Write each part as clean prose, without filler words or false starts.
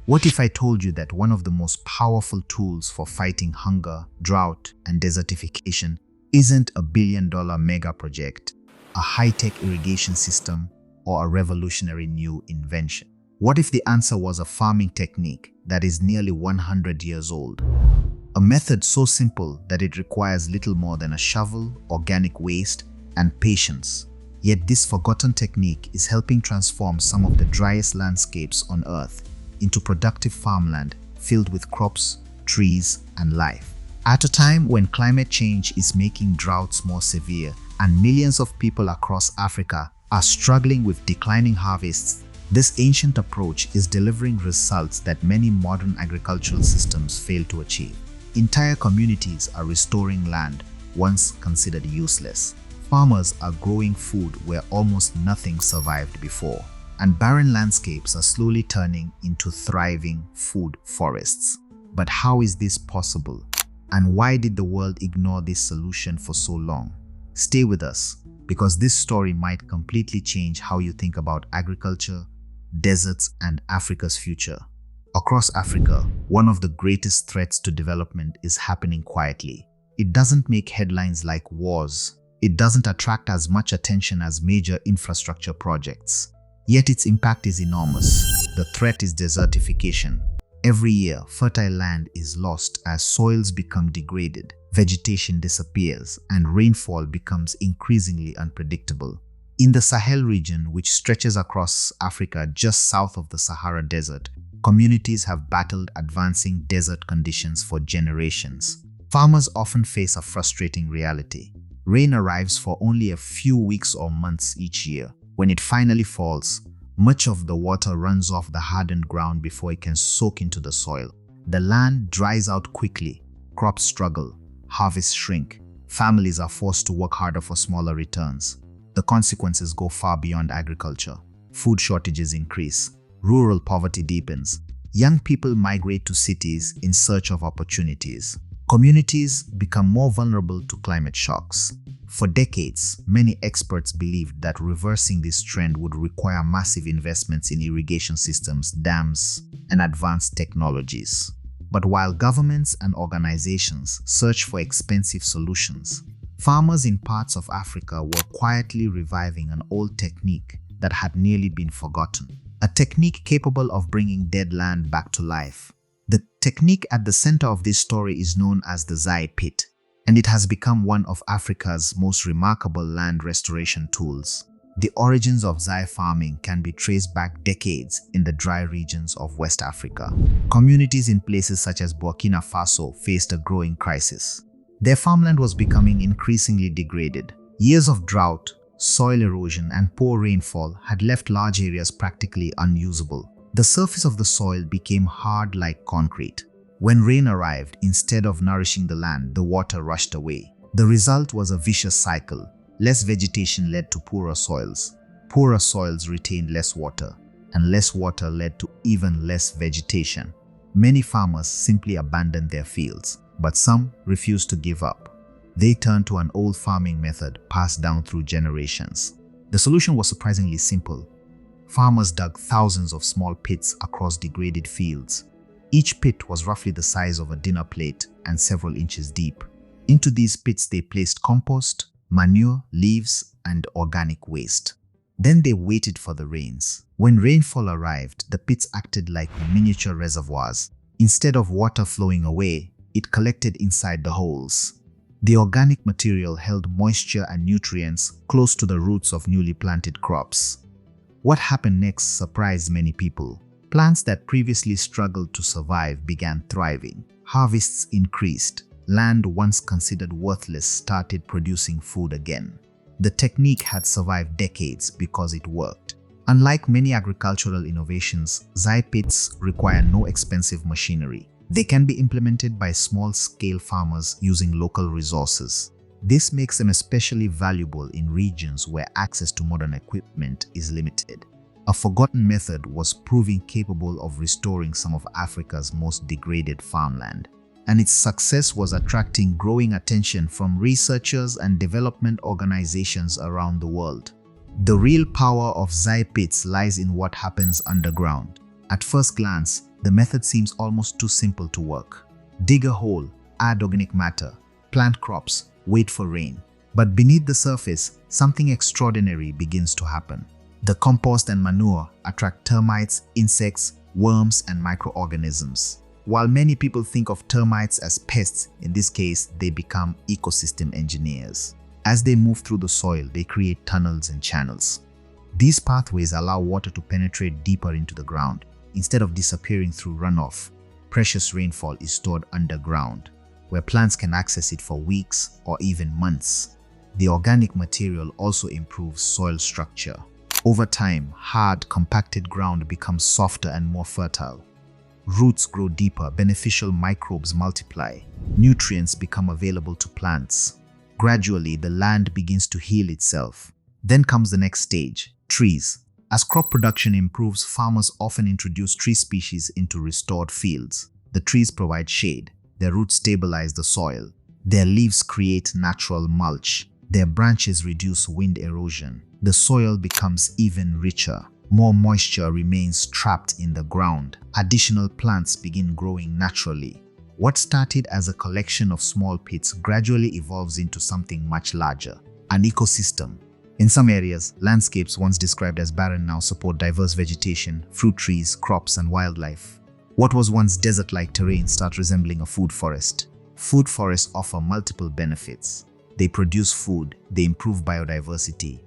What if I told you that one of the most powerful tools for fighting hunger, drought, and desertification isn't a billion-dollar mega project, a high-tech irrigation system, or a revolutionary new invention? What if the answer was a farming technique that is nearly 100 years old? A method so simple that it requires little more than a shovel, organic waste, and patience. Yet this forgotten technique is helping transform some of the driest landscapes on Earth into productive farmland filled with crops, trees, and life. At a time when climate change is making droughts more severe and millions of people across Africa are struggling with declining harvests, this ancient approach is delivering results that many modern agricultural systems fail to achieve. Entire communities are restoring land once considered useless. Farmers are growing food where almost nothing survived before, and barren landscapes are slowly turning into thriving food forests. But how is this possible? And why did the world ignore this solution for so long? Stay with us, because this story might completely change how you think about agriculture, deserts, and Africa's future. Across Africa, one of the greatest threats to development is happening quietly. It doesn't make headlines like wars. It doesn't attract as much attention as major infrastructure projects. Yet its impact is enormous. The threat is desertification. Every year, fertile land is lost as soils become degraded, vegetation disappears, and rainfall becomes increasingly unpredictable. In the Sahel region, which stretches across Africa just south of the Sahara Desert, communities have battled advancing desert conditions for generations. Farmers often face a frustrating reality. Rain arrives for only a few weeks or months each year. When it finally falls, much of the water runs off the hardened ground before it can soak into the soil. The land dries out quickly, crops struggle, harvests shrink, families are forced to work harder for smaller returns. The consequences go far beyond agriculture. Food shortages increase, rural poverty deepens, young people migrate to cities in search of opportunities. Communities become more vulnerable to climate shocks. For decades, many experts believed that reversing this trend would require massive investments in irrigation systems, dams, and advanced technologies. But while governments and organizations search for expensive solutions, farmers in parts of Africa were quietly reviving an old technique that had nearly been forgotten. A technique capable of bringing dead land back to life. The technique at the center of this story is known as the Zai pit, and it has become one of Africa's most remarkable land restoration tools. The origins of Zai farming can be traced back decades in the dry regions of West Africa. Communities in places such as Burkina Faso faced a growing crisis. Their farmland was becoming increasingly degraded. Years of drought, soil erosion, and poor rainfall had left large areas practically unusable. The surface of the soil became hard like concrete. When rain arrived, instead of nourishing the land, the water rushed away. The result was a vicious cycle. Less vegetation led to poorer soils. Poorer soils retained less water, and less water led to even less vegetation. Many farmers simply abandoned their fields, but some refused to give up. They turned to an old farming method passed down through generations. The solution was surprisingly simple. Farmers dug thousands of small pits across degraded fields. Each pit was roughly the size of a dinner plate and several inches deep. Into these pits they placed compost, manure, leaves, and organic waste. Then they waited for the rains. When rainfall arrived, the pits acted like miniature reservoirs. Instead of water flowing away, it collected inside the holes. The organic material held moisture and nutrients close to the roots of newly planted crops. What happened next surprised many people. Plants that previously struggled to survive began thriving. Harvests increased. Land once considered worthless started producing food again. The technique had survived decades because it worked. Unlike many agricultural innovations, Zai pits require no expensive machinery. They can be implemented by small-scale farmers using local resources. This makes them especially valuable in regions where access to modern equipment is limited. A forgotten method was proving capable of restoring some of Africa's most degraded farmland, and its success was attracting growing attention from researchers and development organizations around the world. The real power of Zai pits lies in what happens underground. At first glance, the method seems almost too simple to work. Dig a hole, add organic matter, plant crops, wait for rain. But beneath the surface, something extraordinary begins to happen. The compost and manure attract termites, insects, worms, and microorganisms. While many people think of termites as pests, in this case, they become ecosystem engineers. As they move through the soil, they create tunnels and channels. These pathways allow water to penetrate deeper into the ground. Instead of disappearing through runoff, precious rainfall is stored underground, where plants can access it for weeks or even months. The organic material also improves soil structure. Over time, hard, compacted ground becomes softer and more fertile. Roots grow deeper, beneficial microbes multiply, nutrients become available to plants. Gradually, the land begins to heal itself. Then comes the next stage, trees. As crop production improves, farmers often introduce tree species into restored fields. The trees provide shade, their roots stabilize the soil, their leaves create natural mulch, their branches reduce wind erosion. The soil becomes even richer. More moisture remains trapped in the ground. Additional plants begin growing naturally. What started as a collection of small pits gradually evolves into something much larger, an ecosystem. In some areas, landscapes once described as barren now support diverse vegetation, fruit trees, crops, and wildlife. What was once desert-like terrain starts resembling a food forest. Food forests offer multiple benefits. They produce food, they improve biodiversity,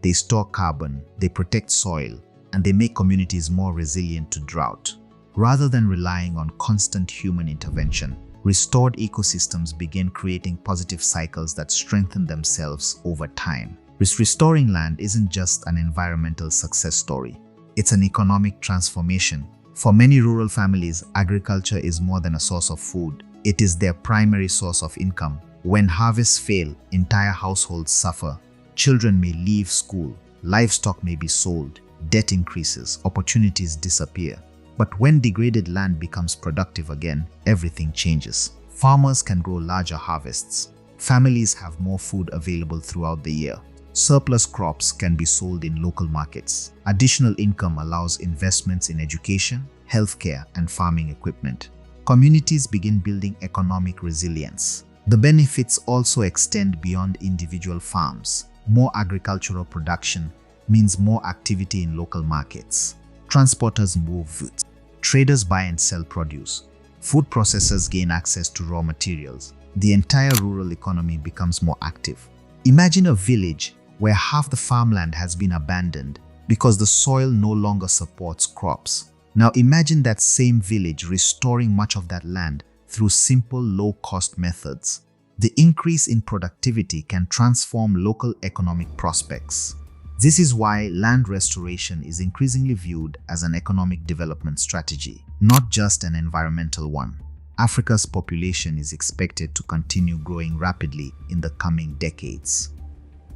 they store carbon, they protect soil, and they make communities more resilient to drought. Rather than relying on constant human intervention, restored ecosystems begin creating positive cycles that strengthen themselves over time. Restoring land isn't just an environmental success story. It's an economic transformation. For many rural families, agriculture is more than a source of food. It is their primary source of income. When harvests fail, entire households suffer. Children may leave school, livestock may be sold, debt increases, opportunities disappear. But when degraded land becomes productive again, everything changes. Farmers can grow larger harvests. Families have more food available throughout the year. Surplus crops can be sold in local markets. Additional income allows investments in education, healthcare, and farming equipment. Communities begin building economic resilience. The benefits also extend beyond individual farms. More agricultural production means more activity in local markets. Transporters move goods. Traders buy and sell produce. Food processors gain access to raw materials. The entire rural economy becomes more active. Imagine a village where half the farmland has been abandoned because the soil no longer supports crops. Now imagine that same village restoring much of that land through simple, low-cost methods. The increase in productivity can transform local economic prospects. This is why land restoration is increasingly viewed as an economic development strategy, not just an environmental one. Africa's population is expected to continue growing rapidly in the coming decades.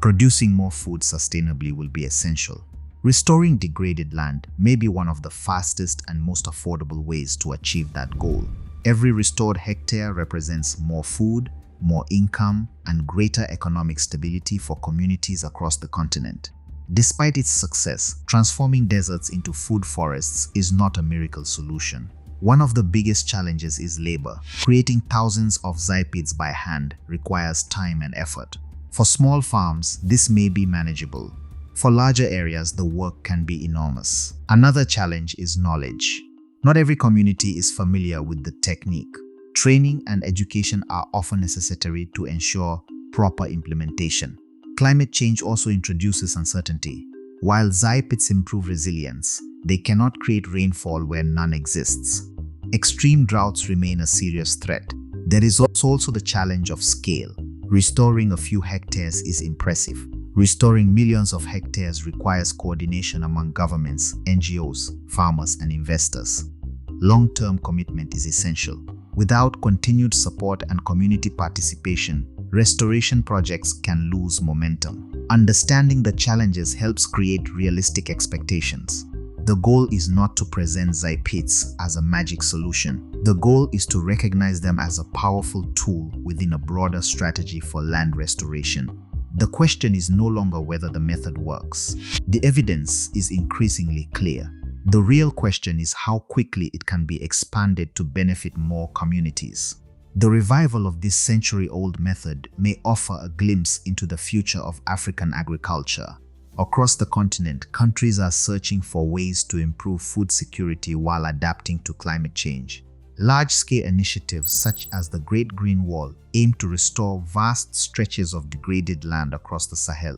Producing more food sustainably will be essential. Restoring degraded land may be one of the fastest and most affordable ways to achieve that goal. Every restored hectare represents more food, more income, and greater economic stability for communities across the continent. Despite its success, transforming deserts into food forests is not a miracle solution. One of the biggest challenges is labor. Creating thousands of zyphids by hand requires time and effort. For small farms, this may be manageable. For larger areas, the work can be enormous. Another challenge is knowledge. Not every community is familiar with the technique. Training and education are often necessary to ensure proper implementation. Climate change also introduces uncertainty. While zyphids improve resilience, they cannot create rainfall where none exists. Extreme droughts remain a serious threat. There is also the challenge of scale. Restoring a few hectares is impressive. Restoring millions of hectares requires coordination among governments, NGOs, farmers, and investors. Long-term commitment is essential. Without continued support and community participation, restoration projects can lose momentum. Understanding the challenges helps create realistic expectations. The goal is not to present zyphids as a magic solution. The goal is to recognize them as a powerful tool within a broader strategy for land restoration. The question is no longer whether the method works. The evidence is increasingly clear. The real question is how quickly it can be expanded to benefit more communities. The revival of this century-old method may offer a glimpse into the future of African agriculture. Across the continent, countries are searching for ways to improve food security while adapting to climate change. Large-scale initiatives such as the Great Green Wall aim to restore vast stretches of degraded land across the Sahel.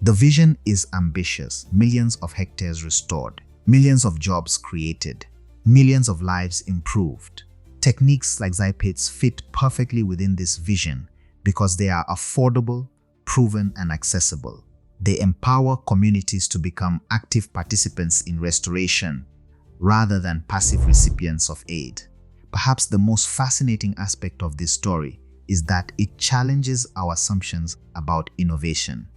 The vision is ambitious: millions of hectares restored, millions of jobs created, millions of lives improved. Techniques like Zypits fit perfectly within this vision because they are affordable, proven, and accessible. They empower communities to become active participants in restoration rather than passive recipients of aid. Perhaps the most fascinating aspect of this story is that it challenges our assumptions about innovation.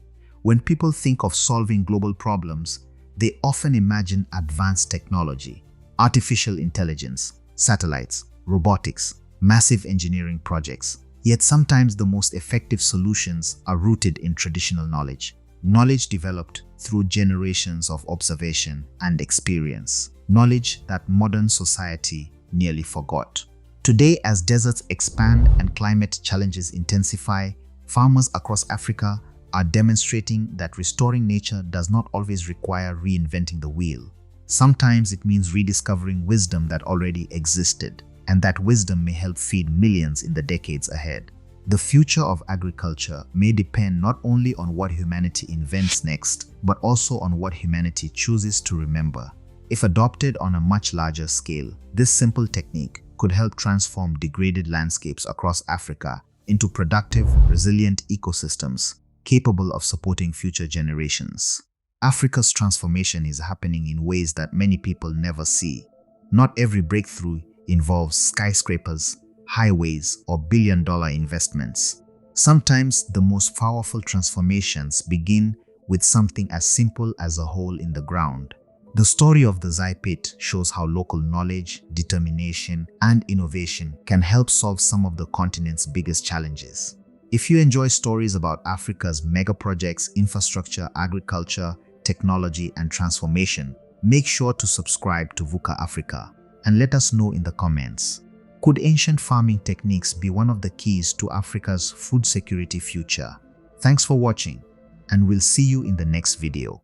When people think of solving global problems, they often imagine advanced technology, artificial intelligence, satellites, robotics, massive engineering projects. Yet sometimes the most effective solutions are rooted in traditional knowledge. Knowledge developed through generations of observation and experience. Knowledge that modern society nearly forgot. Today, as deserts expand and climate challenges intensify, farmers across Africa are demonstrating that restoring nature does not always require reinventing the wheel. Sometimes it means rediscovering wisdom that already existed, and that wisdom may help feed millions in the decades ahead. The future of agriculture may depend not only on what humanity invents next, but also on what humanity chooses to remember. If adopted on a much larger scale, this simple technique could help transform degraded landscapes across Africa into productive, resilient ecosystems capable of supporting future generations. Africa's transformation is happening in ways that many people never see. Not every breakthrough involves skyscrapers, highways, or billion-dollar investments. Sometimes the most powerful transformations begin with something as simple as a hole in the ground. The story of the Zypit shows how local knowledge, determination, and innovation can help solve some of the continent's biggest challenges. If you enjoy stories about Africa's mega projects, infrastructure, agriculture, technology, and transformation, make sure to subscribe to VUCA Africa and let us know in the comments. Could ancient farming techniques be one of the keys to Africa's food security future? Thanks for watching, and we'll see you in the next video.